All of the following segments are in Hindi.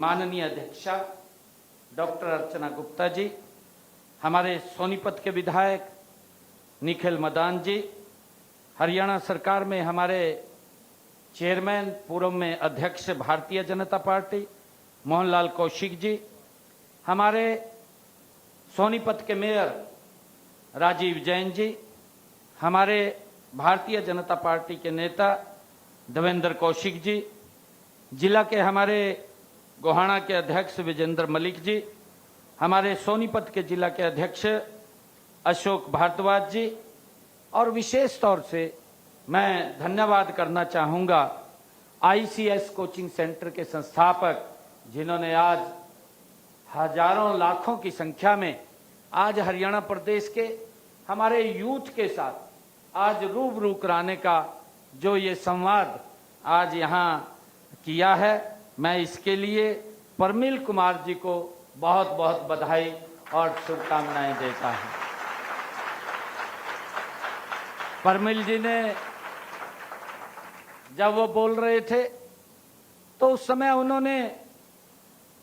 माननीय अध्यक्षा डॉक्टर अर्चना गुप्ता जी, हमारे सोनीपत के विधायक निखिल मदान जी, हरियाणा सरकार में हमारे चेयरमैन पूर्व में अध्यक्ष भारतीय जनता पार्टी मोहनलाल कौशिक जी, हमारे सोनीपत के मेयर राजीव जैन जी, हमारे भारतीय जनता पार्टी के नेता देवेंद्र कौशिक जी, जिला के हमारे गोहाना के अध्यक्ष विजेंद्र मलिक जी, हमारे सोनीपत के जिला के अध्यक्ष अशोक भारद्वाज जी, और विशेष तौर से मैं धन्यवाद करना चाहूँगा ICS कोचिंग सेंटर के संस्थापक, जिन्होंने आज हजारों लाखों की संख्या में आज हरियाणा प्रदेश के हमारे यूथ के साथ आज रूबरू कराने का जो ये संवाद आज यहाँ किया है, मैं इसके लिए परमिल कुमार जी को बहुत बहुत बधाई और शुभकामनाएं देता हूं। परमिल जी ने जब वो बोल रहे थे तो उस समय उन्होंने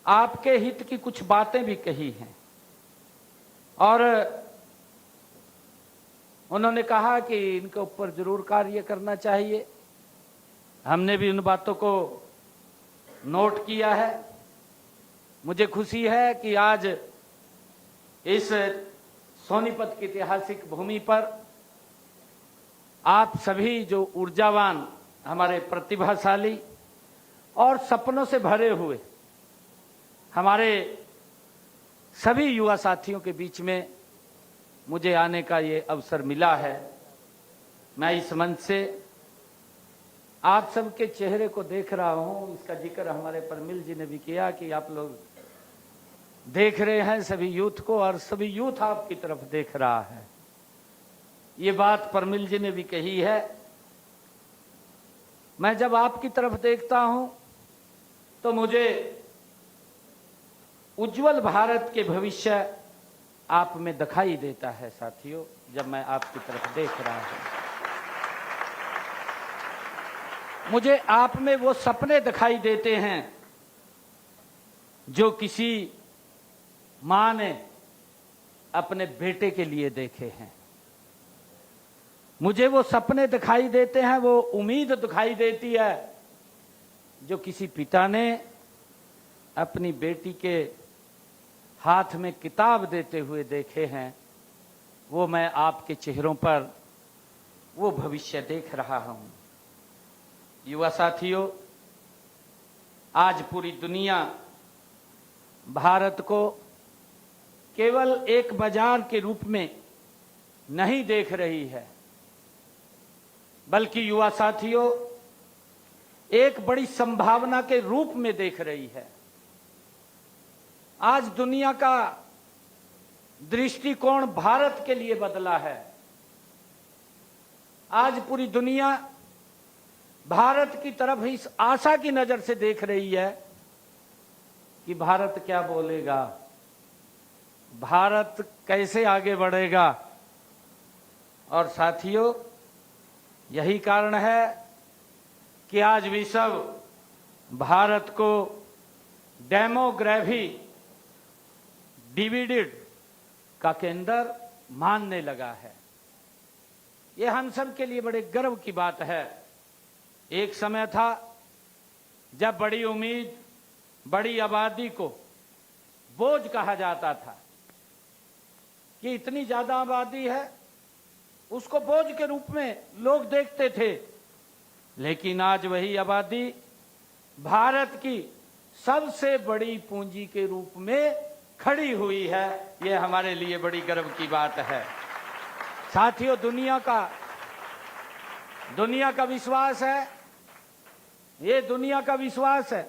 आपके हित की कुछ बातें भी कही हैं और उन्होंने कहा कि इनके ऊपर जरूर कार्य करना चाहिए। हमने भी उन बातों को नोट किया है। मुझे खुशी है कि आज इस सोनीपत की ऐतिहासिक भूमि पर आप सभी जो ऊर्जावान, हमारे प्रतिभाशाली और सपनों से भरे हुए हमारे सभी युवा साथियों के बीच में मुझे आने का ये अवसर मिला है। मैं इस मंच से आप सबके चेहरे को देख रहा हूं। इसका जिक्र हमारे परमिल जी ने भी किया कि आप लोग देख रहे हैं सभी यूथ को और सभी यूथ आपकी तरफ देख रहा है। ये बात परमिल जी ने भी कही है। मैं जब आपकी तरफ देखता हूं तो मुझे उज्जवल भारत के भविष्य आप में दिखाई देता है साथियों, जब मैं आपकी तरफ देख रहा हूं। मुझे आप में वो सपने दिखाई देते हैं जो किसी मां ने अपने बेटे के लिए देखे हैं। मुझे वो सपने दिखाई देते हैं, वो उम्मीद दिखाई देती है जो किसी पिता ने अपनी बेटी के हाथ में किताब देते हुए देखे हैं। वो मैं आपके चेहरों पर वो भविष्य देख रहा हूं। युवा साथियों, आज पूरी दुनिया भारत को केवल एक बाजार के रूप में नहीं देख रही है, बल्कि युवा साथियों एक बड़ी संभावना के रूप में देख रही है। आज दुनिया का दृष्टिकोण भारत के लिए बदला है। आज पूरी दुनिया भारत की तरफ इस आशा की नजर से देख रही है कि भारत क्या बोलेगा, भारत कैसे आगे बढ़ेगा। और साथियों, यही कारण है कि आज विश्व भारत को डेमोग्राफी डिविडेड का केंद्र मानने लगा है। यह हम सब के लिए बड़े गर्व की बात है। एक समय था जब बड़ी उम्मीद, बड़ी आबादी को बोझ कहा जाता था कि इतनी ज्यादा आबादी है, उसको बोझ के रूप में लोग देखते थे। लेकिन आज वही आबादी भारत की सबसे बड़ी पूंजी के रूप में खड़ी हुई है। यह हमारे लिए बड़ी गर्व की बात है। साथियों, दुनिया का विश्वास है, ये दुनिया का विश्वास है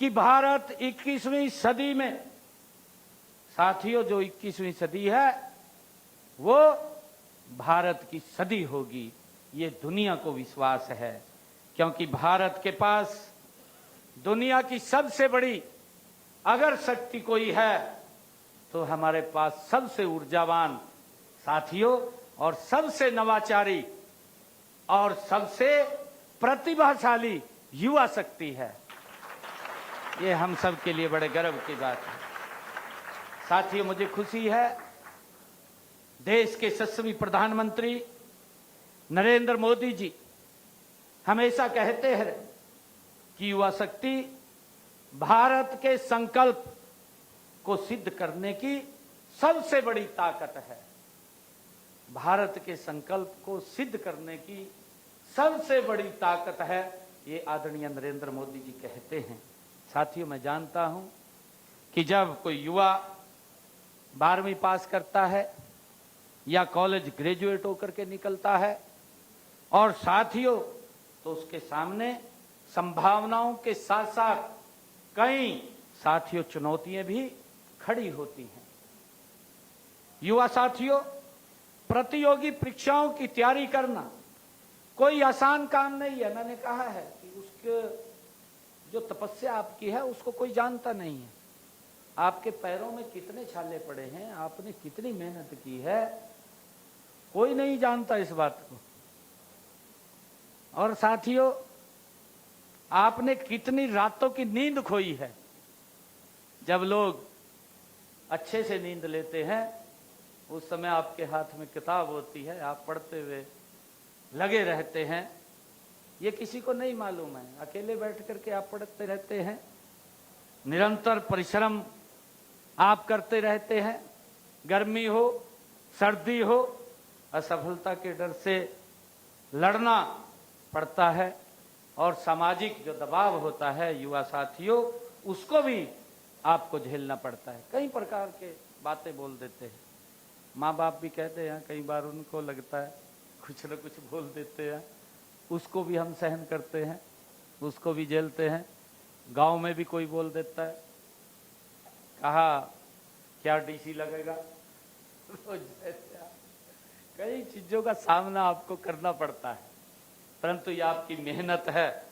कि भारत 21वीं सदी में, साथियों जो 21वीं सदी है वो भारत की सदी होगी। ये दुनिया को विश्वास है, क्योंकि भारत के पास दुनिया की सबसे बड़ी अगर शक्ति कोई है तो हमारे पास सबसे ऊर्जावान साथियों और सबसे नवाचारी और सबसे प्रतिभाशाली युवा शक्ति है। ये हम सब के लिए बड़े गर्व की बात है। साथियों, मुझे खुशी है, देश के यशस्वी प्रधानमंत्री नरेंद्र मोदी जी हमेशा कहते हैं कि युवा शक्ति भारत के संकल्प को सिद्ध करने की सबसे बड़ी ताकत है। भारत के संकल्प को सिद्ध करने की सबसे बड़ी ताकत है, ये आदरणीय नरेंद्र मोदी जी कहते हैं। साथियों, मैं जानता हूं कि जब कोई युवा 12वीं पास करता है या कॉलेज ग्रेजुएट होकर के निकलता है, और साथियों तो उसके सामने संभावनाओं के साथ साथ कई साथियों चुनौतियां भी खड़ी होती हैं। युवा साथियों, प्रतियोगी परीक्षाओं की तैयारी करना कोई आसान काम नहीं है। मैंने कहा है कि उसके जो तपस्या आपकी है उसको कोई जानता नहीं है। आपके पैरों में कितने छाले पड़े हैं, आपने कितनी मेहनत की है, कोई नहीं जानता इस बात को। और साथियों, आपने कितनी रातों की नींद खोई है। जब लोग अच्छे से नींद लेते हैं उस समय आपके हाथ में किताब होती है, आप पढ़ते हुए लगे रहते हैं। ये किसी को नहीं मालूम है। अकेले बैठ करके आप पढ़ते रहते हैं, निरंतर परिश्रम आप करते रहते हैं। गर्मी हो, सर्दी हो, असफलता के डर से लड़ना पड़ता है, और सामाजिक जो दबाव होता है युवा साथियों, उसको भी आपको झेलना पड़ता है। कई प्रकार के बातें बोल देते हैं, माँ बाप भी कहते हैं, कई बार उनको लगता है कुछ न कुछ बोल देते हैं, उसको भी हम सहन करते हैं, उसको भी झेलते हैं। गांव में भी कोई बोल देता है, कहा क्या डीसी लगेगा, कई चीजों का सामना आपको करना पड़ता है, परंतु ये आपकी मेहनत है।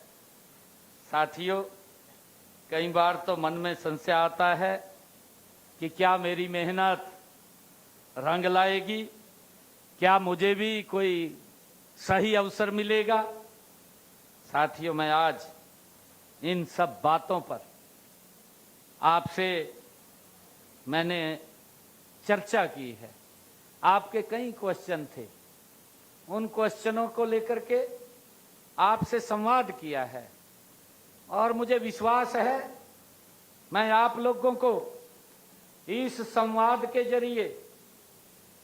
साथियों, कई बार तो मन में संशय आता है कि क्या मेरी मेहनत रंग लाएगी, क्या मुझे भी कोई सही अवसर मिलेगा। साथियों, मैं आज इन सब बातों पर आपसे मैंने चर्चा की है। आपके कई क्वेश्चन थे, उन क्वेश्चनों को लेकर के आपसे संवाद किया है, और मुझे विश्वास है मैं आप लोगों को इस संवाद के जरिए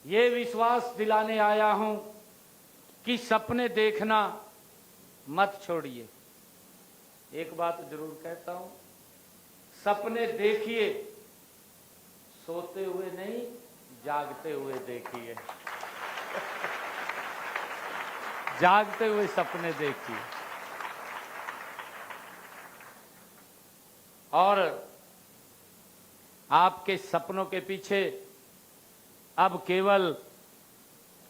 ये विश्वास दिलाने आया हूं कि सपने देखना मत छोड़िए। एक बात जरूर कहता हूं, सपने देखिए, सोते हुए नहीं जागते हुए देखिए। जागते हुए सपने देखिए। और आपके सपनों के पीछे अब केवल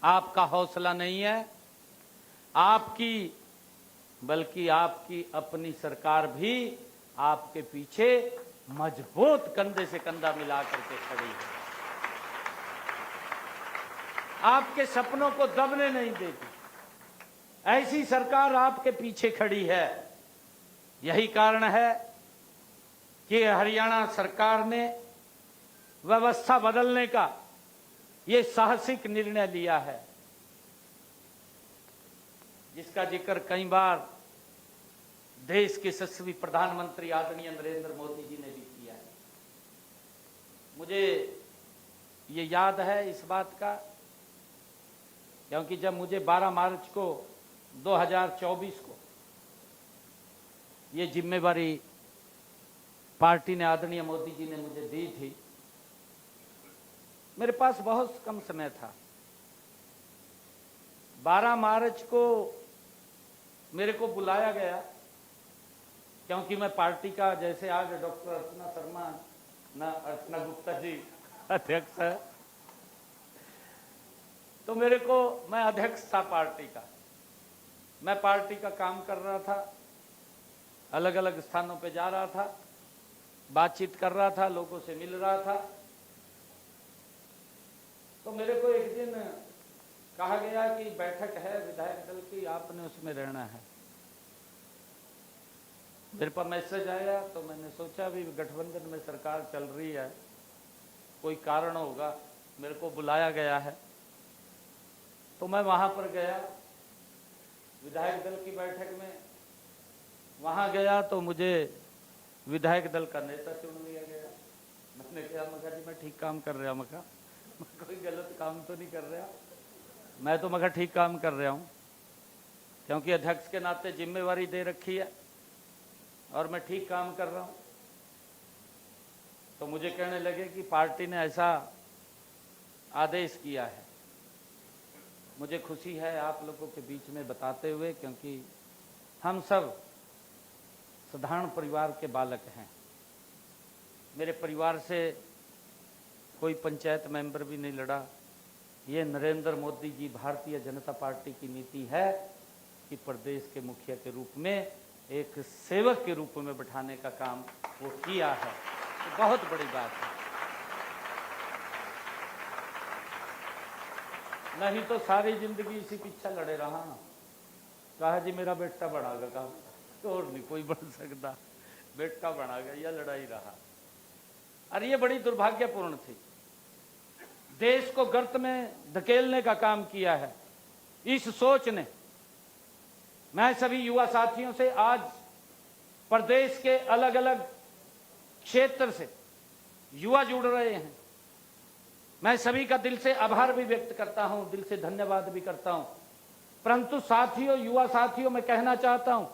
आपका हौसला नहीं है, आपकी बल्कि आपकी अपनी सरकार भी आपके पीछे मजबूत कंधे से कंधा मिला करके खड़ी है। आपके सपनों को दबने नहीं देगी, ऐसी सरकार आपके पीछे खड़ी है। यही कारण है कि हरियाणा सरकार ने व्यवस्था बदलने का ये साहसिक निर्णय लिया है, जिसका जिक्र कई बार देश के यशस्वी प्रधानमंत्री आदरणीय नरेंद्र मोदी जी ने भी किया है। मुझे ये याद है इस बात का, क्योंकि जब मुझे 12 मार्च को 2024 को ये जिम्मेवारी पार्टी ने, आदरणीय मोदी जी ने मुझे दी थी, मेरे पास बहुत कम समय था। 12 मार्च को मेरे को बुलाया गया, क्योंकि मैं पार्टी का, जैसे आज डॉक्टर अर्चना गुप्ता जी अध्यक्ष है, तो मैं अध्यक्ष था पार्टी का। मैं पार्टी का काम कर रहा था, अलग अलग स्थानों पे जा रहा था, बातचीत कर रहा था, लोगों से मिल रहा था। तो मेरे को एक दिन कहा गया कि बैठक है विधायक दल की, आपने उसमें रहना है। मेरे पास मैसेज आया तो मैंने सोचा भी गठबंधन में सरकार चल रही है, कोई कारण होगा, मेरे को बुलाया गया है। तो मैं वहां पर गया विधायक दल की बैठक में। वहां गया तो मुझे विधायक दल का नेता चुन लिया गया। मैंने कहा मगा जी मैं ठीक काम कर रहा, मगा मैं कोई गलत काम तो नहीं कर रहा, मैं तो मगर ठीक काम कर रहा हूँ, क्योंकि अध्यक्ष के नाते जिम्मेवारी दे रखी है और मैं ठीक काम कर रहा हूँ। तो मुझे कहने लगे कि पार्टी ने ऐसा आदेश किया है। मुझे खुशी है आप लोगों के बीच में बताते हुए, क्योंकि हम सब साधारण परिवार के बालक हैं। मेरे परिवार से कोई पंचायत मेंबर भी नहीं लड़ा। ये नरेंद्र मोदी जी भारतीय जनता पार्टी की नीति है कि प्रदेश के मुखिया के रूप में एक सेवक के रूप में बैठाने का काम वो किया है। तो बहुत बड़ी बात है। नहीं तो सारी जिंदगी इसी पीछे लड़े रहा। कहा जी मेरा बेटा बढ़ागा, कहा और नहीं कोई बढ़ सकता, बेटा बढ़ा गया, यह लड़ाई रहा। अरे ये बड़ी दुर्भाग्यपूर्ण थी। देश को गर्त में धकेलने का काम किया है इस सोच ने। मैं सभी युवा साथियों से आज प्रदेश के अलग अलग क्षेत्र से युवा जुड़ रहे हैं, मैं सभी का दिल से आभार भी व्यक्त करता हूं, दिल से धन्यवाद भी करता हूं। परंतु साथियों, युवा साथियों, मैं कहना चाहता हूं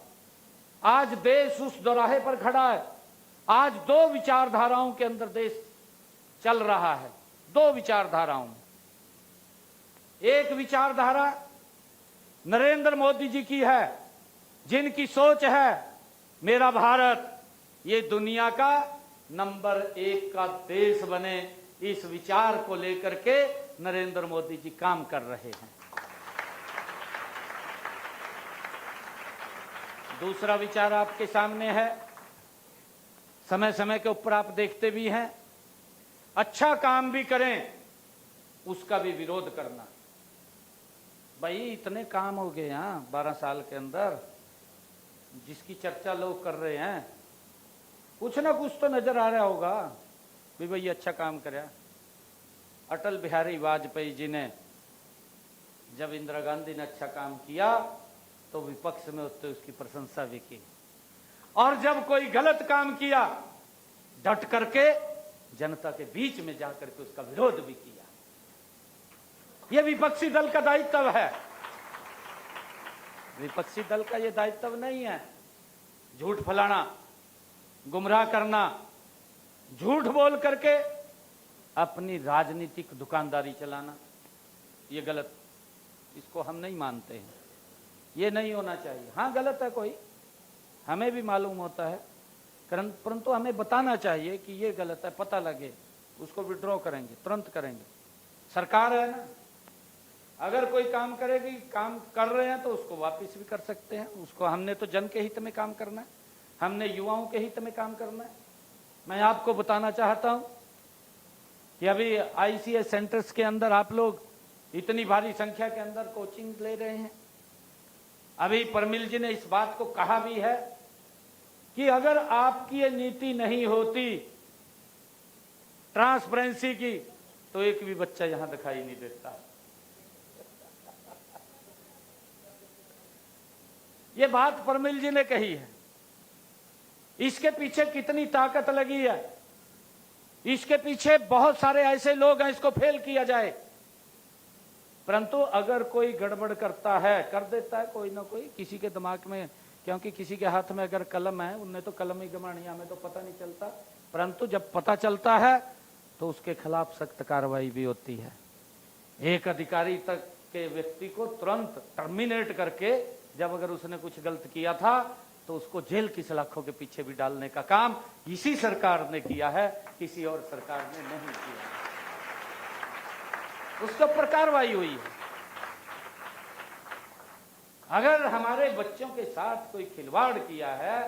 आज देश उस दोराहे पर खड़ा है। आज दो विचारधाराओं के अंदर देश चल रहा है, दो विचारधाराओं में। एक विचारधारा नरेंद्र मोदी जी की है, जिनकी सोच है मेरा भारत ये दुनिया का नंबर 1 का देश बने। इस विचार को लेकर के नरेंद्र मोदी जी काम कर रहे हैं। दूसरा विचार आपके सामने है, समय समय के ऊपर आप देखते भी हैं, अच्छा काम भी करें उसका भी विरोध करना। भाई इतने काम हो गए यहाँ 12 साल के अंदर जिसकी चर्चा लोग कर रहे हैं, कुछ ना कुछ तो नजर आ रहा होगा भी भाई अच्छा काम करे। अटल बिहारी वाजपेयी जी ने जब इंदिरा गांधी ने अच्छा काम किया तो विपक्ष में उसकी प्रशंसा भी की, और जब कोई गलत काम किया डट करके जनता के बीच में जाकर के उसका विरोध भी किया। यह विपक्षी दल का दायित्व है। विपक्षी दल का यह दायित्व नहीं है झूठ फैलाना, गुमराह करना, झूठ बोल करके अपनी राजनीतिक दुकानदारी चलाना। यह गलत, इसको हम नहीं मानते हैं, ये नहीं होना चाहिए। हाँ गलत है कोई, हमें भी मालूम होता है, परंतु हमें बताना चाहिए कि ये गलत है, पता लगे, उसको विड्रॉ करेंगे, तुरंत करेंगे। सरकार है ना, अगर कोई काम करेगी, काम कर रहे हैं तो उसको वापस भी कर सकते हैं। उसको हमने तो जन के हित में काम करना है, हमने युवाओं के हित में काम करना है। मैं आपको बताना चाहता हूं कि अभी आईसीएस सेंटर्स के अंदर आप लोग इतनी भारी संख्या के अंदर कोचिंग ले रहे हैं। अभी परमिल जी ने इस बात को कहा भी है कि अगर आपकी ये नीति नहीं होती ट्रांसपेरेंसी की तो एक भी बच्चा यहां दिखाई नहीं देता। ये बात परमिल जी ने कही है। इसके पीछे कितनी ताकत लगी है, इसके पीछे बहुत सारे ऐसे लोग हैं, इसको फेल किया जाए। परंतु अगर कोई गड़बड़ करता है, कर देता है कोई ना कोई, किसी के दिमाग में, क्योंकि किसी के हाथ में अगर कलम है, उनने तो कलम ही गमानी, हमें तो पता नहीं चलता। परंतु जब पता चलता है तो उसके खिलाफ सख्त कार्रवाई भी होती है। एक अधिकारी तक के व्यक्ति को तुरंत टर्मिनेट करके, जब अगर उसने कुछ गलत किया था तो उसको जेल की सलाखों के पीछे भी डालने का काम इसी सरकार ने किया है, किसी और सरकार ने नहीं किया। उसके ऊपर कार्रवाई हुई है। अगर हमारे बच्चों के साथ कोई खिलवाड़ किया है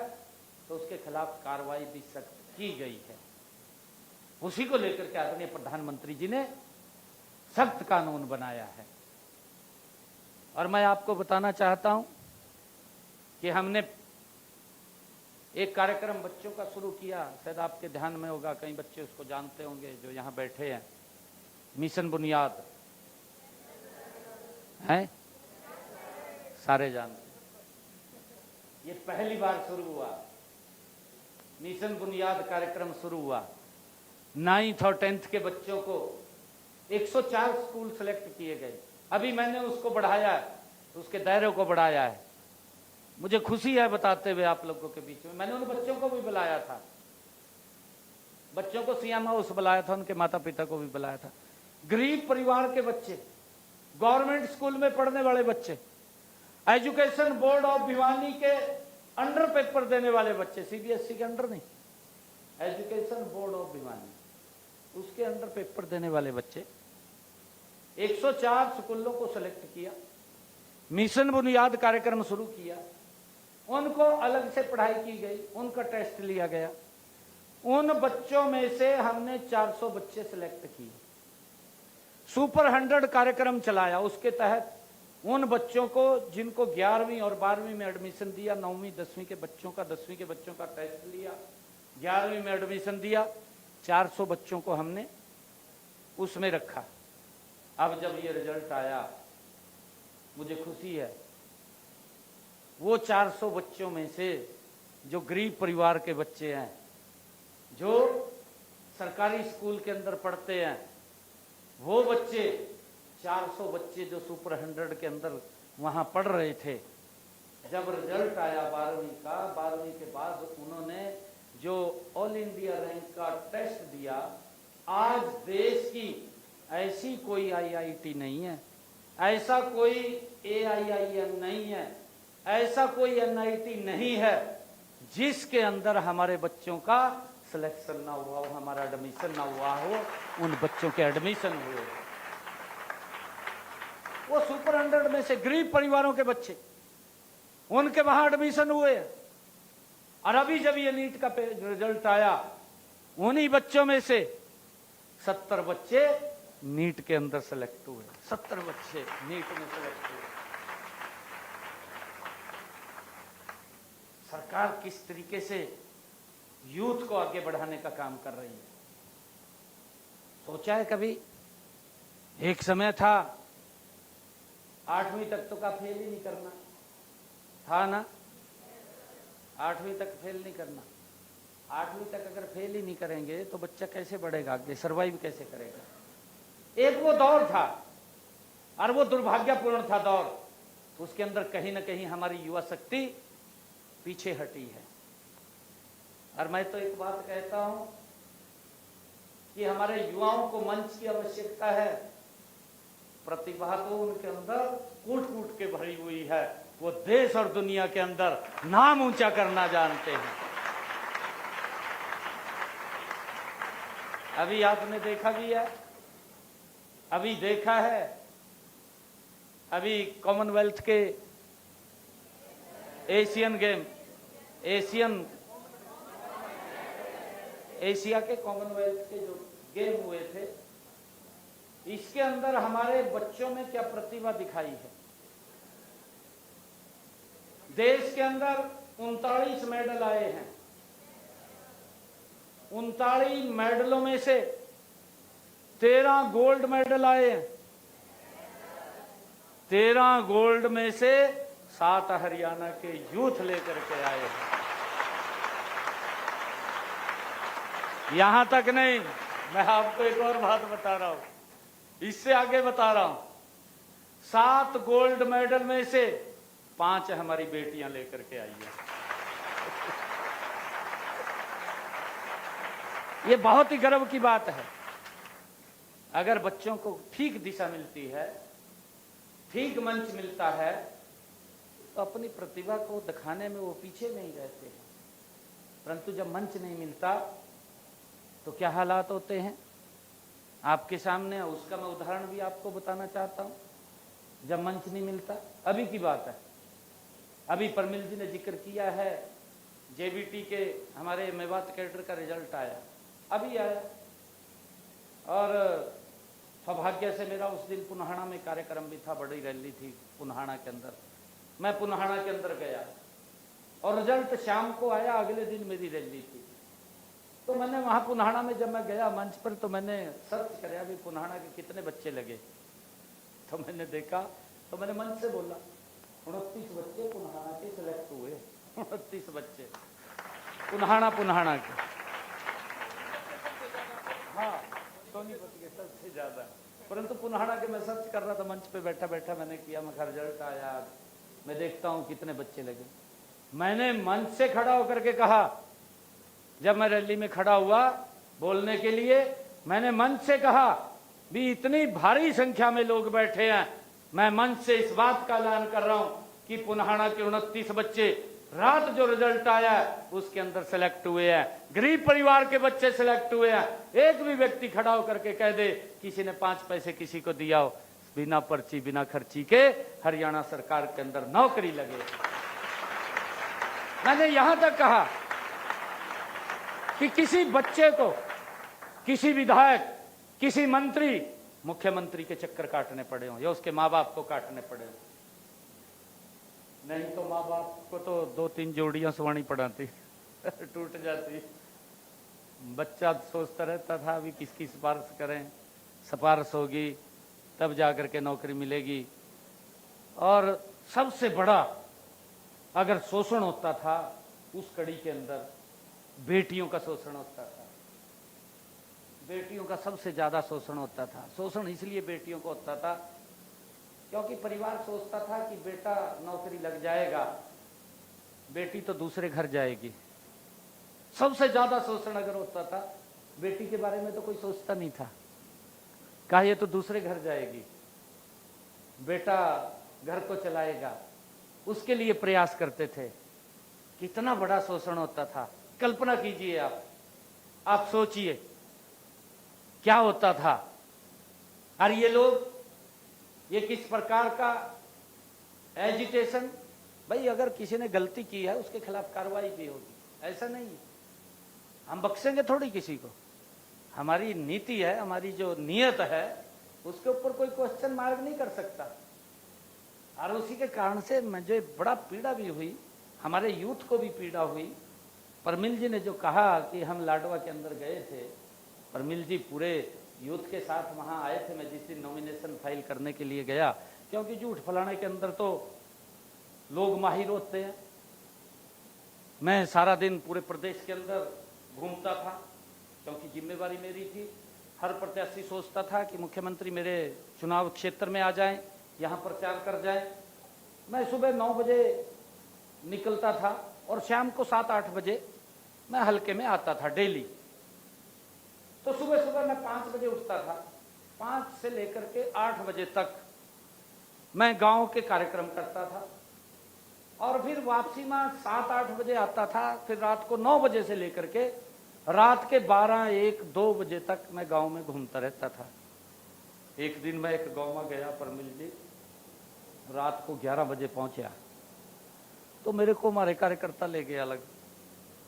तो उसके खिलाफ कार्रवाई भी सख्त की गई है। उसी को लेकर के आदरणीय प्रधानमंत्री जी ने सख्त कानून बनाया है। और मैं आपको बताना चाहता हूं कि हमने एक कार्यक्रम बच्चों का शुरू किया, शायद आपके ध्यान में होगा, कई बच्चे उसको जानते होंगे जो यहाँ बैठे हैं। मिशन बुनियाद है, सारे जानते हैं। ये पहली बार शुरू हुआ, मिशन बुनियाद कार्यक्रम शुरू हुआ। 9th और 10th के बच्चों को 104 स्कूल सेलेक्ट किए गए। अभी मैंने उसको बढ़ाया है, उसके दायरे को बढ़ाया है। मुझे खुशी है बताते हुए आप लोगों के बीच में, मैंने उन बच्चों को भी बुलाया था, बच्चों को सीएम हाउस बुलाया था, उनके माता पिता को भी बुलाया था। गरीब परिवार के बच्चे, गवर्नमेंट स्कूल में पढ़ने वाले बच्चे, एजुकेशन बोर्ड ऑफ भिवानी के अंडर पेपर देने वाले बच्चे, सीबीएसई के अंडर नहीं, एजुकेशन बोर्ड ऑफ भिवानी, उसके अंडर पेपर देने वाले बच्चे, 104 स्कूलों को सेलेक्ट किया, मिशन बुनियाद कार्यक्रम शुरू किया, उनको अलग से पढ़ाई की गई, उनका टेस्ट लिया गया। उन बच्चों में से हमने 400 बच्चे सिलेक्ट किए, सुपर 100 कार्यक्रम चलाया। उसके तहत उन बच्चों को जिनको 11वीं और 12वीं में एडमिशन दिया, 9वीं 10वीं के बच्चों का, 10वीं के बच्चों का टेस्ट लिया, 11वीं में एडमिशन दिया, 400 बच्चों को हमने उसमें रखा। अब जब ये रिजल्ट आया, मुझे खुशी है, वो 400 बच्चों में से जो गरीब परिवार के बच्चे हैं, जो सरकारी स्कूल के अंदर पढ़ते हैं, वो बच्चे 400 बच्चे जो सुपर 100 के अंदर वहां पढ़ रहे थे, जब रिजल्ट आया 12वीं का, 12वीं के बाद उन्होंने जो ऑल इंडिया रैंक का टेस्ट दिया, आज देश की ऐसी कोई आईआईटी नहीं है, ऐसा कोई एआईआईएम नहीं है, ऐसा कोई एनआईटी नहीं है जिसके अंदर हमारे बच्चों का सिलेक्शन ना हुआ हो, हमारा एडमिशन ना हुआ हो, उन बच्चों के एडमिशन हुए। वो सुपर 100 में से गरीब परिवारों के बच्चे, उनके वहां एडमिशन हुए। और अभी जब ये नीट का रिजल्ट आया, उन्हीं बच्चों में से 70 बच्चे नीट के अंदर सेलेक्ट हुए, 70 बच्चे नीट में सेलेक्ट हुए। सरकार किस तरीके से यूथ को आगे बढ़ाने का काम कर रही है, सोचा है कभी? एक समय था 8वीं तक तो का फेल ही नहीं करना था ना, 8वीं तक फेल नहीं करना। 8वीं तक अगर फेल ही नहीं करेंगे तो बच्चा कैसे बढ़ेगा आगे, सर्वाइव कैसे करेगा? एक वो दौर था और वो दुर्भाग्यपूर्ण था दौर, उसके अंदर कहीं ना कहीं हमारी युवा शक्ति पीछे हटी है। और मैं तो एक बात कहता हूं कि हमारे युवाओं को मंच की आवश्यकता है। प्रतिभा तो उनके अंदर कूट कूट के भरी हुई है, वो देश और दुनिया के अंदर नाम ऊंचा करना जानते हैं। अभी आपने देखा भी है, अभी देखा है, अभी कॉमनवेल्थ के एशियन गेम, एशिया के कॉमनवेल्थ के जो गेम हुए थे, इसके अंदर हमारे बच्चों में क्या प्रतिभा दिखाई है। देश के अंदर 39 मेडल आए हैं, 39 मेडलों में से 13 गोल्ड मेडल आए हैं, 13 गोल्ड में से 7 हरियाणा के यूथ लेकर के आए हैं। यहां तक नहीं, मैं आपको एक और बात बता रहा हूं, इससे आगे बता रहा हूं, 7 गोल्ड मेडल में से 5 हमारी बेटियां लेकर के आई हैं। ये बहुत ही गर्व की बात है। अगर बच्चों को ठीक दिशा मिलती है, ठीक मंच मिलता है, तो अपनी प्रतिभा को दिखाने में वो पीछे नहीं रहते हैं। परंतु जब मंच नहीं मिलता तो क्या हालात होते हैं आपके सामने, उसका मैं उदाहरण भी आपको बताना चाहता हूं। जब मंच नहीं मिलता, अभी की बात है, अभी परमिल जी ने जिक्र किया है, जेबीटी के हमारे मेवात कैडर का रिजल्ट आया, अभी आया, और सौभाग्य से मेरा उस दिन पुन्हाड़ा में कार्यक्रम भी था, बड़ी रैली थी पुन्हाड़ा के अंदर। मैं पुन्हाड़ा के अंदर गया, और रिजल्ट शाम को आया, अगले दिन मेरी रैली थी। तो मैंने वहां पुन्हाड़ा में जब मैं गया मंच पर, तो मैंने सर्च कराया भी पुन्हाड़ा के कितने बच्चे लगे। तो मैंने देखा, तो मैंने मंच से बोला 29 बच्चे पुन्हाड़ा के सिलेक्ट हुए। 29 बच्चे पुन्हाड़ा के। हाँ, सोनीपत के सबसे ज्यादा। परंतु पुन्हाड़ा के मैं सर्च कर रहा था, मंच पे बैठा बैठा मैंने किया, मैं रिजल्ट आया, मैं देखता हूँ कितने बच्चे लगे। मैंने मंच से खड़ा होकर के कहा, जब मैं रैली में खड़ा हुआ बोलने के लिए, मैंने मंच से कहा भी इतनी भारी संख्या में लोग बैठे हैं, मैं मंच से इस बात का ऐलान कर रहा हूं कि पुन्हाड़ा के 29 बच्चे रात जो रिजल्ट आया उसके अंदर सेलेक्ट हुए हैं। गरीब परिवार के बच्चे सेलेक्ट हुए हैं। एक भी व्यक्ति खड़ा होकर के कह दे किसी ने 5 पैसे किसी को दिया हो, बिना पर्ची बिना खर्ची के हरियाणा सरकार के अंदर नौकरी लगे। मैंने यहां तक कहा कि किसी बच्चे को, किसी विधायक, किसी मंत्री, मुख्यमंत्री के चक्कर काटने पड़े हों या उसके माँ बाप को काटने पड़े हों, नहीं तो माँ बाप को तो 2-3 जोड़ियां सुवानी पड़ाती टूट जाती। बच्चा सोचता रहता था अभी किसकी सिफारिश करें, सिफारिश होगी तब जाकर के नौकरी मिलेगी। और सबसे बड़ा अगर शोषण होता था उस कड़ी के अंदर बेटियों का शोषण होता था। बेटियों का सबसे ज्यादा शोषण होता था। शोषण इसलिए बेटियों को होता था क्योंकि परिवार सोचता था कि बेटा नौकरी लग जाएगा, बेटी तो दूसरे घर जाएगी। सबसे ज्यादा शोषण अगर होता था, बेटी के बारे में तो कोई सोचता नहीं था, कहा ये तो दूसरे घर जाएगी, बेटा घर को चलाएगा, उसके लिए प्रयास करते थे। कितना बड़ा शोषण होता था, कल्पना कीजिए आप सोचिए क्या होता था। और ये लोग, ये किस प्रकार का एजिटेशन, भाई अगर किसी ने गलती की है उसके खिलाफ कार्रवाई भी होगी, ऐसा नहीं हम बख्शेंगे थोड़ी किसी को। हमारी नीति है, हमारी जो नियत है उसके ऊपर कोई क्वेश्चन मार्क नहीं कर सकता। और उसी के कारण से मुझे बड़ा पीड़ा भी हुई, हमारे यूथ को भी पीड़ा हुई। परमिल जी ने जो कहा कि हम लाडवा के अंदर गए थे, परमिल जी पूरे यूथ के साथ वहां आए थे। मैं जिस दिन नॉमिनेशन फाइल करने के लिए गया, क्योंकि झूठ फलाने के अंदर तो लोग माहिर होते हैं, मैं सारा दिन पूरे प्रदेश के अंदर घूमता था क्योंकि जिम्मेवारी मेरी थी। हर प्रत्याशी सोचता था कि मुख्यमंत्री मेरे चुनाव क्षेत्र में आ जाएं, यहाँ प्रचार कर जाएं। मैं सुबह 9 बजे निकलता था और शाम को 7-8 बजे मैं हल्के में आता था डेली। तो सुबह सुबह मैं 5 बजे उठता था, 5 से लेकर के 8 बजे तक मैं गांव के कार्यक्रम करता था और फिर वापसी में 7-8 बजे आता था। फिर रात को 9 बजे से लेकर के रात के 12-1-2 बजे तक मैं गांव में घूमता रहता था। एक दिन मैं एक गांव में गया, परमिल जी रात को 11 बजे पहुंचा, तो मेरे को हमारे कार्यकर्ता ले गया अलग,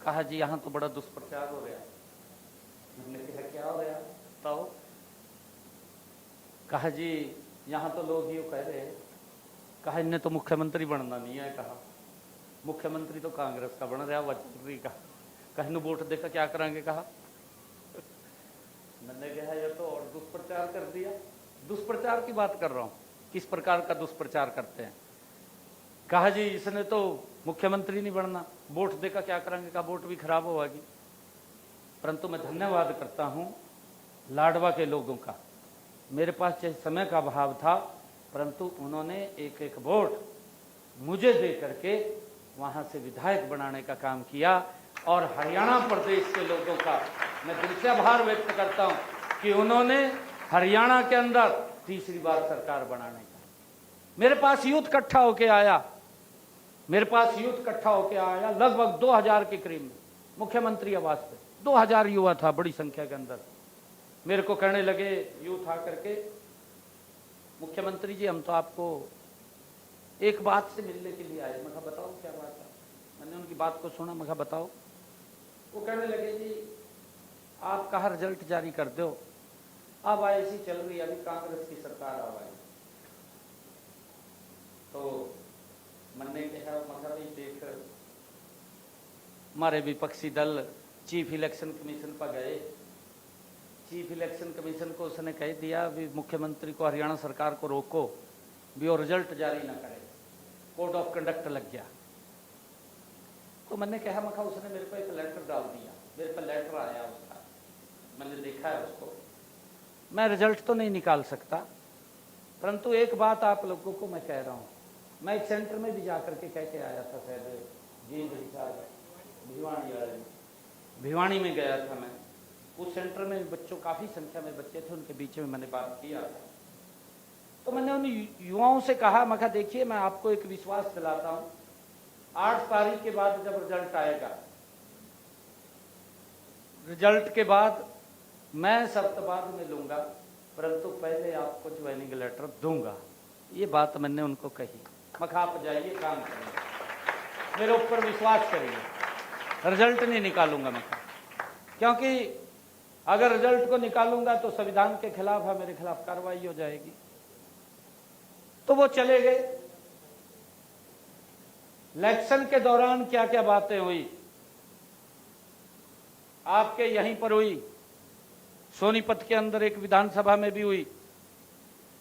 कहा जी यहाँ तो बड़ा दुष्प्रचार हो रहा है। मैंने कहा क्या हो रहा बताओ? कहा जी यहाँ तो लोग ये कह रहे हैं, कहा इन्हें तो मुख्यमंत्री बनना नहीं है, कहा मुख्यमंत्री तो कांग्रेस का बन रहा वाजपेयी का, कहीं वोट देकर क्या करेंगे, कहा। मैंने कहा ये तो और दुष्प्रचार कर दिया। दुष्प्रचार की बात कर रहा हूँ, किस प्रकार का दुष्प्रचार करते हैं। कहा जी इसने तो मुख्यमंत्री नहीं बनना, वोट देकर क्या करेंगे, कहा वोट भी खराब होगी। परंतु मैं धन्यवाद करता हूं लाडवा के लोगों का, मेरे पास चाहे समय का अभाव था परंतु उन्होंने एक एक वोट मुझे दे करके वहां से विधायक बनाने का काम किया। और हरियाणा प्रदेश के लोगों का मैं दिल से आभार व्यक्त करता हूं कि उन्होंने हरियाणा के अंदर तीसरी बार सरकार बनाने का, मेरे पास यूथ इकट्ठा होके आया, मेरे पास यूथ इकट्ठा होके आया लगभग 2000 के करीब में मुख्यमंत्री आवास पे 2000 युवा था बड़ी संख्या के अंदर। मेरे को कहने लगे यूथ आकर के, मुख्यमंत्री जी हम तो आपको एक बात से मिलने के लिए आए। मैं कहा बताओ क्या बात है। मैंने उनकी बात को सुना, मैं कहा बताओ। वो कहने लगे जी आपका रिजल्ट जारी कर दो, अब ऐसी चल रही अभी कांग्रेस की सरकार आ गई। तो मैंने कहा देख हमारे विपक्षी दल चीफ इलेक्शन कमीशन पर गए। चीफ इलेक्शन कमीशन को उसने कह दिया भी मुख्यमंत्री को, हरियाणा सरकार को रोको भी वो रिजल्ट जारी ना करे, कोड ऑफ कंडक्ट लग गया। तो मैंने कहा मखा उसने मेरे को एक लेटर डाल दिया, मेरे पर लेटर आया उसका, मैंने देखा है उसको। मैं रिजल्ट तो नहीं निकाल सकता, परंतु एक बात आप लोगों को मैं कह रहा हूँ, मैं एक सेंटर में भी जाकर के कह के आया था, शायद भिवानी में गया था मैं। उस सेंटर में बच्चों, काफ़ी संख्या में बच्चे थे, उनके बीच में मैंने बात किया था। तो मैंने उन युवाओं से कहा, मैं कहा देखिए मैं आपको एक विश्वास दिलाता हूँ, 8 तारीख के बाद जब रिजल्ट आएगा, रिजल्ट के बाद मैं सप्ताहवाद में लूंगा, परंतु पहले आपको ज्वाइनिंग लेटर दूंगा। ये बात मैंने उनको कही। मैं कहा आप जाइए काम करिए, मेरे ऊपर विश्वास करिए, रिजल्ट नहीं निकालूंगा मैं, क्योंकि अगर रिजल्ट को निकालूंगा तो संविधान के खिलाफ है, मेरे खिलाफ कार्रवाई हो जाएगी। तो वो चले गए। इलेक्शन के दौरान क्या क्या बातें हुई, आपके यहीं पर हुई, सोनीपत के अंदर एक विधानसभा में भी हुई,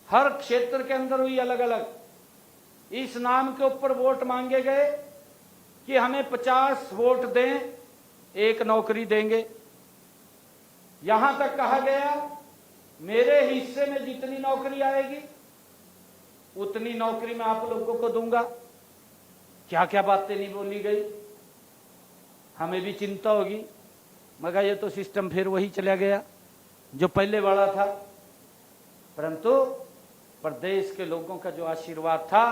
हर क्षेत्र के अंदर हुई अलग अलग। इस नाम के ऊपर वोट मांगे गए कि हमें 50 वोट दें, एक नौकरी देंगे। यहां तक कहा गया मेरे हिस्से में जितनी नौकरी आएगी उतनी नौकरी मैं आप लोगों को दूंगा। क्या क्या बातें नहीं बोली गई, हमें भी चिंता होगी, मगर ये तो सिस्टम फिर वही चला गया जो पहले वाला था। परंतु प्रदेश के लोगों का जो आशीर्वाद था,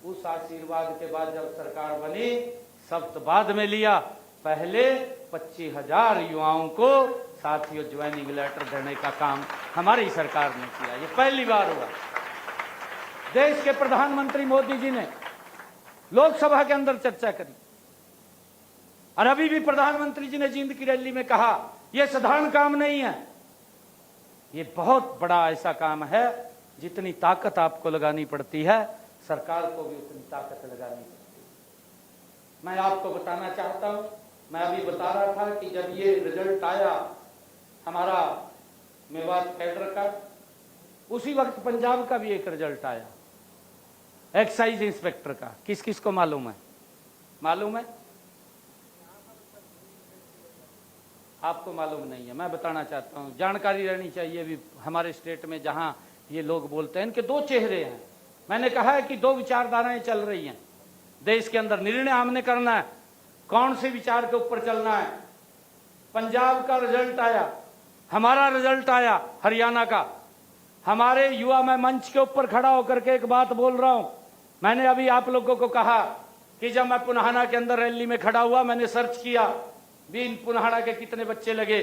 उस आशीर्वाद के बाद जब सरकार बनी, शब्द बाद में लिया, पहले 25,000 युवाओं को साथियों ज्वाइनिंग लेटर देने का काम हमारी सरकार ने किया। ये पहली बार हुआ। देश के प्रधानमंत्री मोदी जी ने लोकसभा के अंदर चर्चा करी, और अभी भी प्रधानमंत्री जी ने जींद की रैली में कहा यह साधारण काम नहीं है, ये बहुत बड़ा ऐसा काम है, जितनी ताकत आपको लगानी पड़ती है, सरकार को भी उतनी ताकत लगानी पड़ती है। मैं आपको बताना चाहता हूं, मैं अभी बता रहा था कि जब ये रिजल्ट आया हमारा मेवात कैडर का, उसी वक्त पंजाब का भी एक रिजल्ट आया, एक्साइज इंस्पेक्टर का। किस किस को मालूम है? मालूम है? आपको मालूम नहीं है, मैं बताना चाहता हूं, जानकारी रहनी चाहिए भी हमारे स्टेट में जहां ये लोग बोलते हैं। इनके 2 चेहरे हैं। मैंने कहा है कि 2 विचारधाराएं चल रही हैं देश के अंदर, निर्णय हमने करना है कौन से विचार के ऊपर चलना है। पंजाब का रिजल्ट आया, हमारा रिजल्ट आया हरियाणा का। हमारे युवा, मैं मंच के ऊपर खड़ा होकर के एक बात बोल रहा हूं, मैंने अभी आप लोगों को कहा कि जब मैं पुनाहाना के अंदर रैली में खड़ा हुआ, मैंने सर्च किया भी इन पुनाहाना के कितने बच्चे लगे,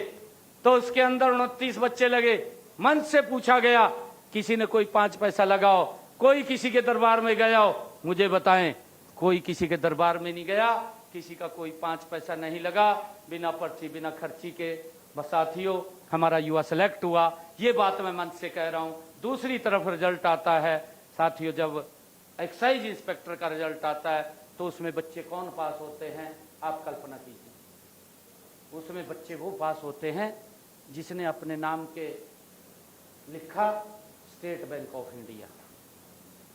तो उसके अंदर 29 बच्चे लगे। मंच से पूछा गया किसी ने कोई 5 पैसा लगाओ, कोई किसी के दरबार में गया हो, मुझे बताएं, कोई किसी के दरबार में नहीं गया, किसी का कोई 5 पैसा नहीं लगा, बिना पर्ची बिना खर्ची के। बस साथियों हमारा युवा सेलेक्ट हुआ, ये बात मैं मन से कह रहा हूं। दूसरी तरफ रिजल्ट आता है साथियों, जब एक्साइज इंस्पेक्टर का रिजल्ट आता है तो उसमें बच्चे कौन पास होते हैं, आप कल्पना कीजिए। उसमें बच्चे वो पास होते हैं जिसने अपने नाम के लिखा स्टेट बैंक ऑफ इंडिया,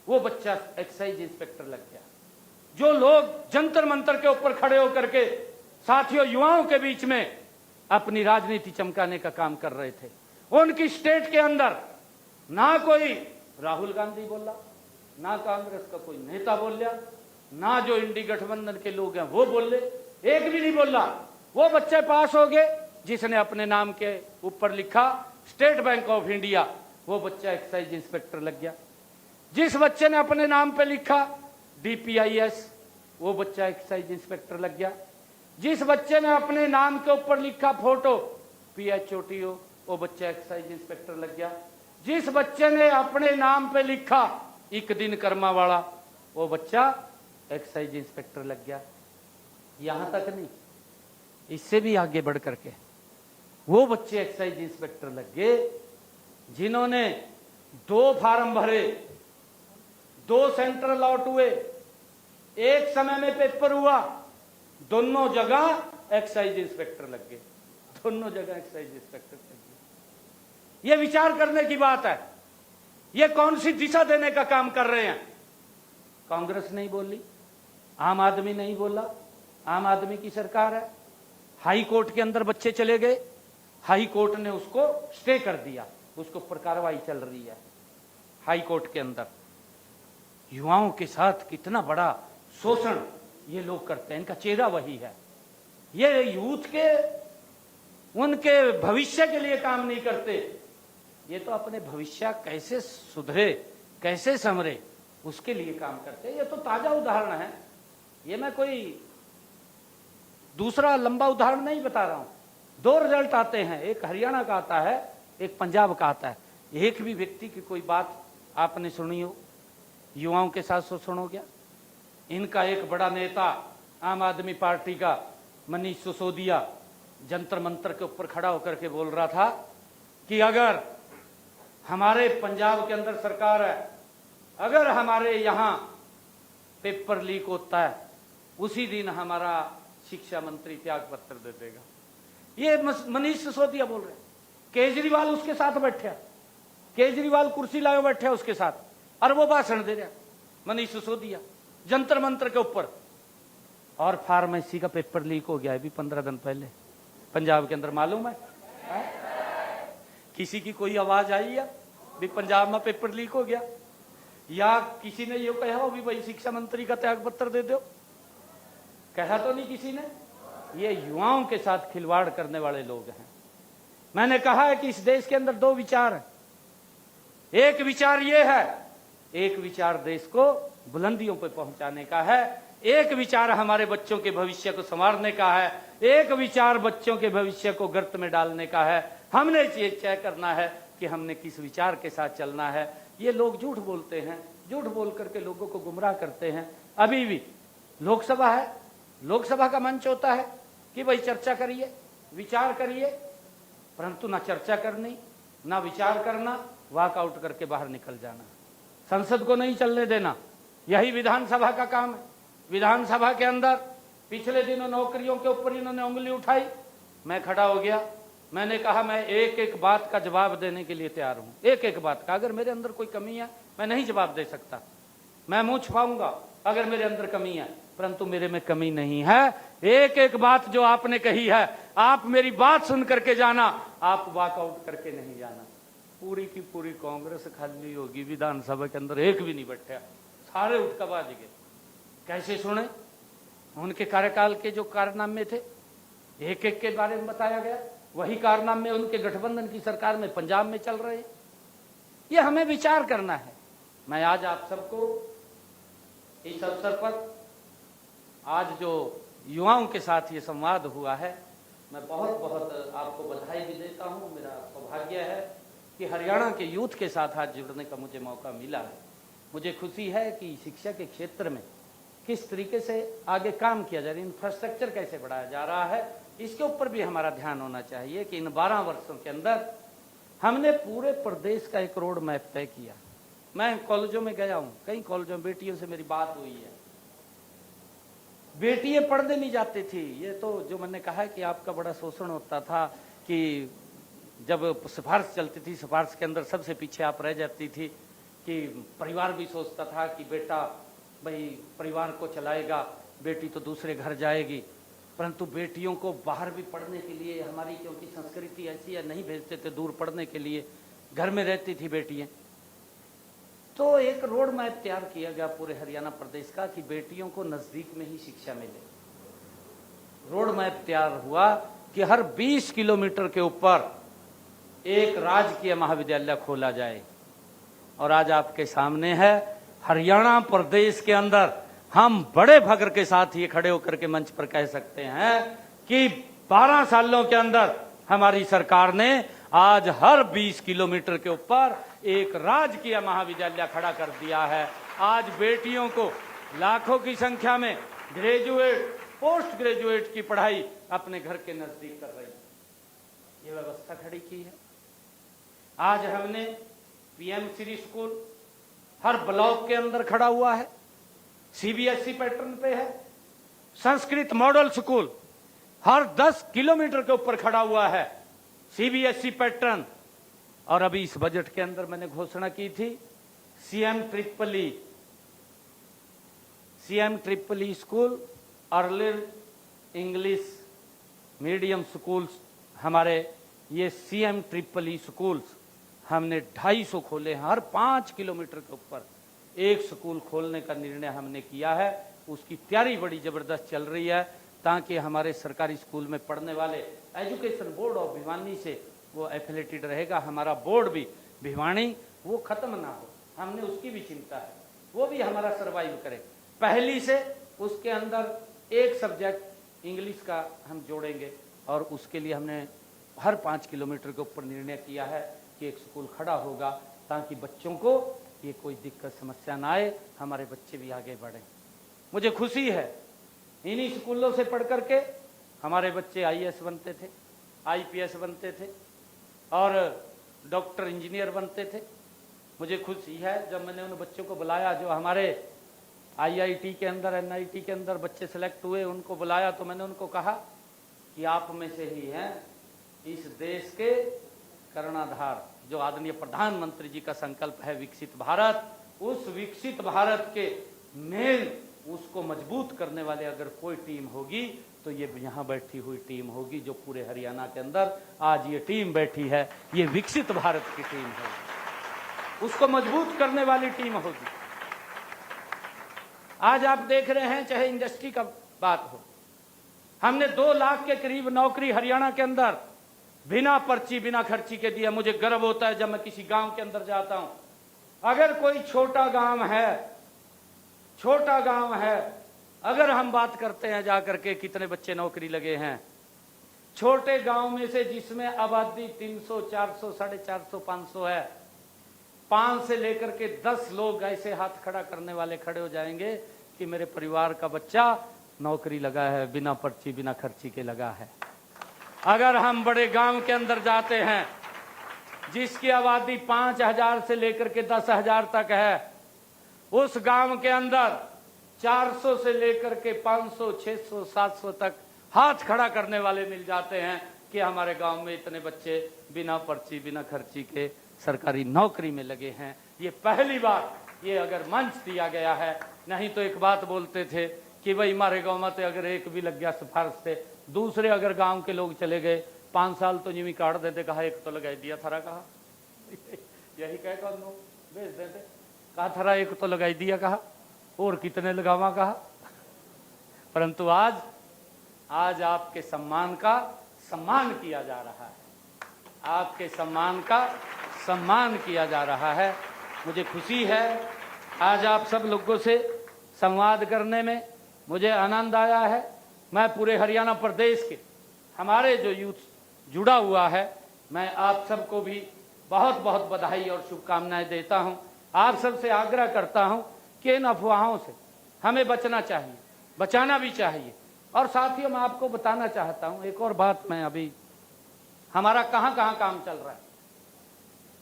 वो बच्चा एक्साइज इंस्पेक्टर लग गया। जो लोग जंतर मंतर के ऊपर खड़े होकर के साथियों युवाओं के बीच में अपनी राजनीति चमकाने का काम कर रहे थे, उनकी स्टेट के अंदर ना कोई राहुल गांधी बोला, ना कांग्रेस का कोई नेता बोला, ना जो इंडी गठबंधन के लोग हैं वो बोले, एक भी नहीं बोला। वो बच्चे पास हो गए जिसने अपने नाम के ऊपर लिखा स्टेट बैंक ऑफ इंडिया, वो बच्चा एक्साइज इंस्पेक्टर लग गया। जिस बच्चे ने अपने नाम पे लिखा DPIS, वो बच्चा एक्साइज इंस्पेक्टर लग गया। जिस बच्चे ने अपने नाम के ऊपर लिखा फोटो PHOTO, वो बच्चा एक्साइज इंस्पेक्टर लग गया। जिस बच्चे ने अपने नाम पे लिखा एक दिन कर्मा वाला, वो बच्चा एक्साइज इंस्पेक्टर लग गया। यहां तक नहीं, इससे भी आगे बढ़ करके वो बच्चे एक्साइज इंस्पेक्टर लग गए जिन्होंने 2 फार्म भरे, 2 सेंटर अलॉट हुए, एक समय में पेपर हुआ, दोनों जगह एक्साइज इंस्पेक्टर लग गए, दोनों जगह एक्साइज इंस्पेक्टर लग गए। ये विचार करने की बात है, ये कौन सी दिशा देने का काम कर रहे हैं। कांग्रेस नहीं बोली, आम आदमी नहीं बोला, आम आदमी की सरकार है। हाई कोर्ट के अंदर बच्चे चले गए, हाई कोर्ट ने उसको स्टे कर दिया, उसके ऊपर कार्रवाई चल रही है हाई कोर्ट के अंदर। युवाओं के साथ कितना बड़ा शोषण ये लोग करते हैं, इनका चेहरा वही है। ये यूथ के उनके भविष्य के लिए काम नहीं करते, ये तो अपने भविष्य कैसे सुधरे, कैसे संवरे, उसके लिए काम करते हैं। ये तो ताजा उदाहरण है, ये मैं कोई दूसरा लंबा उदाहरण नहीं बता रहा हूं। दो रिजल्ट आते हैं, एक हरियाणा का आता है, एक पंजाब का आता है। एक भी व्यक्ति की कोई बात आपने सुनी हो युवाओं के साथ शोषण हो गया? इनका एक बड़ा नेता आम आदमी पार्टी का मनीष सिसोदिया जंतर मंतर के ऊपर खड़ा होकर के बोल रहा था कि अगर हमारे पंजाब के अंदर सरकार है, अगर हमारे यहां पेपर लीक होता है, उसी दिन हमारा शिक्षा मंत्री त्याग पत्र दे देगा। ये मनीष सिसोदिया बोल रहे। केजरीवाल उसके साथ बैठा, केजरीवाल कुर्सी लाए बैठे उसके साथ, और वो भाषण दे रहा मनीष सिसोदिया जंतर मंतर के ऊपर। और फार्मेसी का पेपर लीक हो गया है भी 15 दिन पहले पंजाब के अंदर, मालूम है? किसी की कोई आवाज आई है भी पंजाब में पेपर लीक हो गया? या किसी ने ये कहा हो भी भाई शिक्षा मंत्री का त्याग पत्र दे दो? कहा तो नहीं किसी ने। ये युवाओं के साथ खिलवाड़ करने वाले लोग हैं। मैंने कहा है कि इस देश के अंदर दो विचार हैं। एक विचार ये है, एक विचार देश को बुलंदियों पर पहुंचाने का है, एक विचार हमारे बच्चों के भविष्य को संवारने का है, एक विचार बच्चों के भविष्य को गर्त में डालने का है। हमने ये तय करना है कि हमने किस विचार के साथ चलना है। ये लोग झूठ बोलते हैं, झूठ बोल करके लोगों को गुमराह करते हैं। अभी भी लोकसभा है, लोकसभा का मंच होता है कि भाई चर्चा करिए, विचार करिए, परंतु ना चर्चा करनी, ना विचार करना, वॉकआउट करके बाहर निकल जाना, संसद को नहीं चलने देना। यही विधानसभा का काम है। विधानसभा के अंदर पिछले दिनों नौकरियों के ऊपर इन्होंने उंगली उठाई, मैं खड़ा हो गया, मैंने कहा मैं एक एक बात का जवाब देने के लिए तैयार हूं, एक एक बात का। अगर मेरे अंदर कोई कमी है मैं नहीं जवाब दे सकता, मैं मुंह छुपाऊंगा अगर मेरे अंदर कमी है, परंतु मेरे में कमी नहीं है। एक एक बात जो आपने कही है, आप मेरी बात सुन करके जाना, आप वॉकआउट करके नहीं जाना। पूरी की पूरी कांग्रेस खाली होगी विधानसभा के अंदर, एक भी नहीं बैठा, सारे उठ कर बाज गए। कैसे सुने? उनके कार्यकाल के जो कारनामे थे एक एक के बारे में बताया गया, वही कारनामे उनके गठबंधन की सरकार में पंजाब में चल रहे हैं। ये हमें विचार करना है। मैं आज आप सबको इस अवसर पर, आज जो युवाओं के साथ ये संवाद हुआ है, मैं बहुत बहुत आपको बधाई भी देता हूं। मेरा सौभाग्य है कि हरियाणा के यूथ के साथ आज जुड़ने का मुझे मौका मिला है। मुझे खुशी है कि शिक्षा के क्षेत्र में किस तरीके से आगे काम किया जा रहा है, इंफ्रास्ट्रक्चर कैसे बढ़ाया जा रहा है, इसके ऊपर भी हमारा ध्यान होना चाहिए कि इन 12 वर्षों के अंदर हमने पूरे प्रदेश का एक रोड मैप तय किया। मैं कॉलेजों में गया हूं, कई कॉलेजों में बेटियों से मेरी बात हुई है, बेटियां पढ़ने नहीं जाती थी। ये तो जो मैंने कहा कि आपका बड़ा शोषण होता था कि जब सिफारिश चलती थी, सिफारिश के अंदर सबसे पीछे आप रह जाती थी, कि परिवार भी सोचता था कि बेटा भाई परिवार को चलाएगा, बेटी तो दूसरे घर जाएगी, परंतु बेटियों को बाहर भी पढ़ने के लिए हमारी क्योंकि संस्कृति ऐसी है, नहीं भेजते थे दूर पढ़ने के लिए, घर में रहती थी बेटियां। तो एक रोड मैप तैयार किया गया पूरे हरियाणा प्रदेश का कि बेटियों को नजदीक में ही शिक्षा मिले। रोड मैप तैयार हुआ कि हर 20 किलोमीटर के ऊपर एक राजकीय महाविद्यालय खोला जाए। और आज आपके सामने है, हरियाणा प्रदेश के अंदर हम बड़े फख्र के साथ ये खड़े होकर के मंच पर कह सकते हैं कि 12 सालों के अंदर हमारी सरकार ने आज हर 20 किलोमीटर के ऊपर एक राजकीय महाविद्यालय खड़ा कर दिया है। आज बेटियों को लाखों की संख्या में ग्रेजुएट, पोस्ट ग्रेजुएट की पढ़ाई अपने घर के नजदीक कर रही है, ये व्यवस्था खड़ी की है। आज हमने पीएम श्री स्कूल हर ब्लॉक के अंदर खड़ा हुआ है, सीबीएसई पैटर्न पे है। संस्कृत मॉडल स्कूल हर 10 किलोमीटर के ऊपर खड़ा हुआ है सीबीएसई पैटर्न। और अभी इस बजट के अंदर मैंने घोषणा की थी CM triple E school, early English medium schools, हमारे ये सीएम ट्रिपल ई स्कूल्स हमने 250 खोले हैं। हर 5 किलोमीटर के ऊपर एक स्कूल खोलने का निर्णय हमने किया है। उसकी तैयारी बड़ी जबरदस्त चल रही है ताकि हमारे सरकारी स्कूल में पढ़ने वाले, एजुकेशन बोर्ड ऑफ भिवानी से वो एफिलेटेड रहेगा। हमारा बोर्ड भी भिवानी वो खत्म ना हो, हमने उसकी भी चिंता है, वो भी हमारा सर्वाइव करे। पहली से उसके अंदर एक सब्जेक्ट इंग्लिश का हम जोड़ेंगे और उसके लिए हमने हर 5 किलोमीटर के ऊपर निर्णय किया है कि एक स्कूल खड़ा होगा ताकि बच्चों को ये कोई दिक्कत समस्या ना आए, हमारे बच्चे भी आगे बढ़ें। मुझे खुशी है इन्हीं स्कूलों से पढ़ करके हमारे बच्चे आईएएस बनते थे, आईपीएस बनते थे और डॉक्टर इंजीनियर बनते थे। मुझे खुशी है जब मैंने उन बच्चों को बुलाया जो हमारे आईआईटी के अंदर, एनआईटी के अंदर बच्चे सेलेक्ट हुए, उनको बुलाया तो मैंने उनको कहा कि आप में से ही हैं इस देश के कर्णधार। जो आदरणीय प्रधानमंत्री जी का संकल्प है विकसित भारत, उस विकसित भारत के मेन उसको मजबूत करने वाले अगर कोई टीम होगी तो ये यहाँ बैठी हुई टीम होगी, जो पूरे हरियाणा के अंदर आज ये टीम बैठी है, ये विकसित भारत की टीम है, उसको मजबूत करने वाली टीम होगी। आज आप देख रहे हैं चाहे इंडस्ट्री का बात हो, हमने 2 लाख के करीब नौकरी हरियाणा के अंदर बिना पर्ची बिना खर्ची के दिया। मुझे गर्व होता है जब मैं किसी गांव के अंदर जाता हूं, अगर कोई छोटा गांव है, अगर हम बात करते हैं जाकर के कितने बच्चे नौकरी लगे हैं, छोटे गांव में से जिसमें आबादी 300, 400, 450, 500 है, 5 से लेकर के 10 लोग ऐसे हाथ खड़ा करने वाले खड़े हो जाएंगे कि मेरे परिवार का बच्चा नौकरी लगा है, बिना पर्ची बिना खर्ची के लगा है। अगर हम बड़े गांव के अंदर जाते हैं जिसकी आबादी 5000 से लेकर के 10,000 तक है, उस गांव के अंदर 400 से लेकर के 500, 600, 700 तक हाथ खड़ा करने वाले मिल जाते हैं कि हमारे गांव में इतने बच्चे बिना पर्ची बिना खर्ची के सरकारी नौकरी में लगे हैं। ये पहली बार ये अगर मंच दिया गया है, नहीं तो एक बात बोलते थे कि भाई हमारे गांव में तो अगर एक भी लग गया सिफारिश से, दूसरे अगर गांव के लोग चले गए 5 साल तो यूं ही काट देते, कहा एक तो लगाई दिया थारा, कहा यही कह कर भेज देते, कहा थारा एक तो लगाई दिया, कहा और कितने लगावा, कहा। परंतु आज आपके सम्मान का सम्मान किया जा रहा है, आपके सम्मान का सम्मान किया जा रहा है। मुझे खुशी है आज आप सब लोगों से संवाद करने में, मुझे आनंद आया है। मैं पूरे हरियाणा प्रदेश के हमारे जो यूथ जुड़ा हुआ है, मैं आप सबको भी बहुत बहुत बधाई और शुभकामनाएं देता हूं। आप सबसे आग्रह करता हूं कि इन अफवाहों से हमें बचना चाहिए, बचाना भी चाहिए। और साथियों मैं आपको बताना चाहता हूं एक और बात, मैं अभी हमारा कहां कहां काम चल रहा है।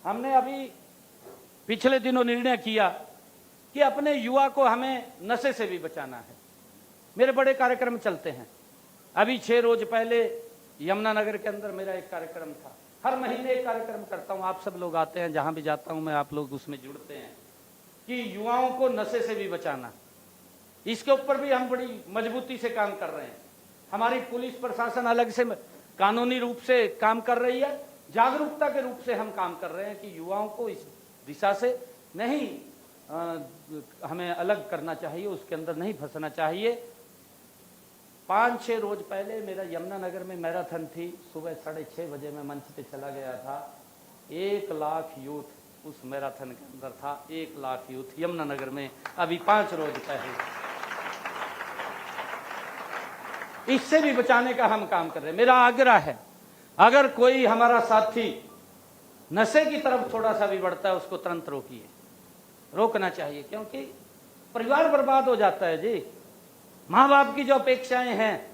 हमने अभी पिछले दिनों निर्णय किया कि अपने युवा को हमें नशे से भी बचाना है। मेरे बड़े कार्यक्रम चलते हैं। अभी 6 रोज पहले यमुनानगर के अंदर मेरा एक कार्यक्रम था। हर महीने एक कार्यक्रम करता हूं, आप सब लोग आते हैं, जहां भी जाता हूं मैं आप लोग उसमें जुड़ते हैं कि युवाओं को नशे से भी बचाना। इसके ऊपर भी हम बड़ी मजबूती से काम कर रहे हैं। हमारी पुलिस प्रशासन अलग से कानूनी रूप से काम कर रही है, जागरूकता के रूप से हम काम कर रहे हैं कि युवाओं को इस दिशा से नहीं हमें अलग करना चाहिए, उसके अंदर नहीं फंसना चाहिए। 5-6 रोज पहले मेरा यमुनानगर में मैराथन थी, सुबह 6:30 बजे मैं मंच पे चला गया था। 1 लाख यूथ उस मैराथन के अंदर था, 1 लाख यूथ यमुनानगर में, अभी 5 रोज पहले। इससे भी बचाने का हम काम कर रहे हैं। मेरा आग्रह है अगर कोई हमारा साथी नशे की तरफ थोड़ा सा भी बढ़ता है उसको तुरंत रोकिए, रोकना चाहिए, क्योंकि परिवार बर्बाद हो जाता है जी। माँ बाप की जो अपेक्षाएं हैं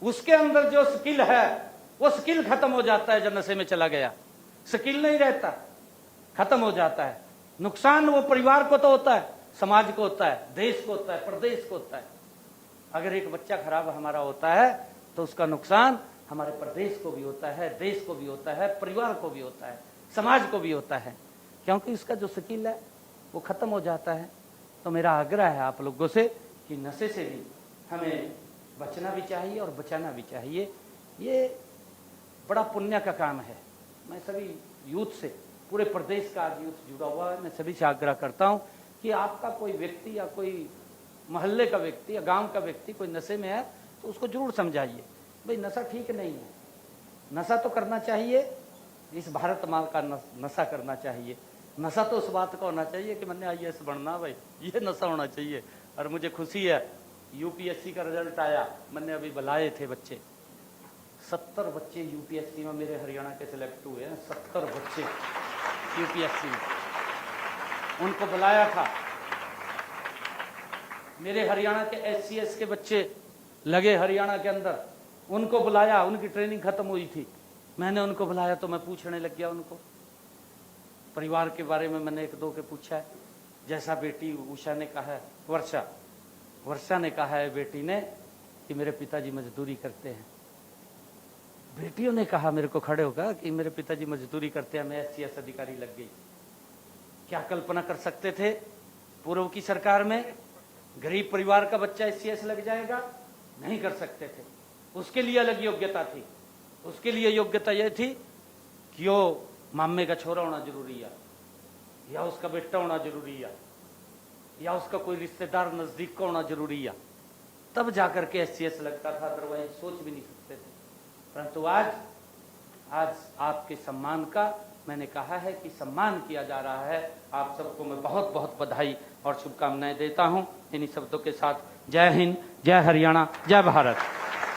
उसके अंदर जो स्किल है वो स्किल खत्म हो जाता है। जब नशे में चला गया स्किल नहीं रहता, खत्म हो जाता है। नुकसान वो परिवार को तो होता है, समाज को होता है, देश को होता है, प्रदेश को होता है। अगर एक बच्चा खराब हमारा होता है तो उसका नुकसान हमारे प्रदेश को भी होता है, देश को भी होता है, परिवार को भी होता है, समाज को भी होता है, क्योंकि उसका जो स्किल है वो खत्म हो जाता है। तो मेरा आग्रह है आप लोगों से कि नशे से भी हमें बचना भी चाहिए और बचाना भी चाहिए। ये बड़ा पुण्य का काम है। मैं सभी यूथ से, पूरे प्रदेश का आज यूथ जुड़ा हुआ है, मैं सभी से आग्रह करता हूं कि आपका कोई व्यक्ति या कोई मोहल्ले का व्यक्ति या गांव का व्यक्ति कोई नशे में है तो उसको जरूर समझाइए, भाई नशा ठीक नहीं है। नशा तो करना चाहिए, इस भारत माँ का नशा करना चाहिए। नशा तो उस बात का होना चाहिए कि मैंने IAS बनना, भाई ये नशा होना चाहिए। और मुझे खुशी है, UPSC का रिजल्ट आया, मैंने अभी बुलाए थे बच्चे, 70 बच्चे UPSC में मेरे हरियाणा के सिलेक्ट हुए हैं। 70 बच्चे UPSC में, उनको बुलाया था। मेरे हरियाणा के SCS के बच्चे लगे हरियाणा के अंदर, उनको बुलाया, उनकी ट्रेनिंग खत्म हुई थी, मैंने उनको बुलाया तो मैं पूछने लग गया उनको परिवार के बारे में। मैंने एक दो के पूछा है, जैसा बेटी उषा ने कहा है, वर्षा ने कहा है बेटी ने कि मेरे पिताजी मजदूरी करते हैं। बेटियों ने कहा मेरे को खड़े होकर कि मेरे पिताजी मजदूरी करते हैं, मैं SCS अधिकारी लग गई। क्या कल्पना कर सकते थे पूर्व की सरकार में गरीब परिवार का बच्चा SCS लग जाएगा? नहीं कर सकते थे। उसके लिए अलग योग्यता थी। उसके लिए योग्यता यह थी कि वो मामे का छोरा होना जरूरी है, या उसका बेटा होना जरूरी है, या उसका कोई रिश्तेदार नजदीक का होना जरूरी है, तब जाकर के SCS लगता था, अदरवाइज सोच भी नहीं सकते थे। परंतु आज आपके सम्मान का मैंने कहा है कि सम्मान किया जा रहा है। आप सबको मैं बहुत बहुत बधाई और शुभकामनाएं देता हूं। इन्हीं शब्दों के साथ जय हिंद, जय हरियाणा, जय भारत।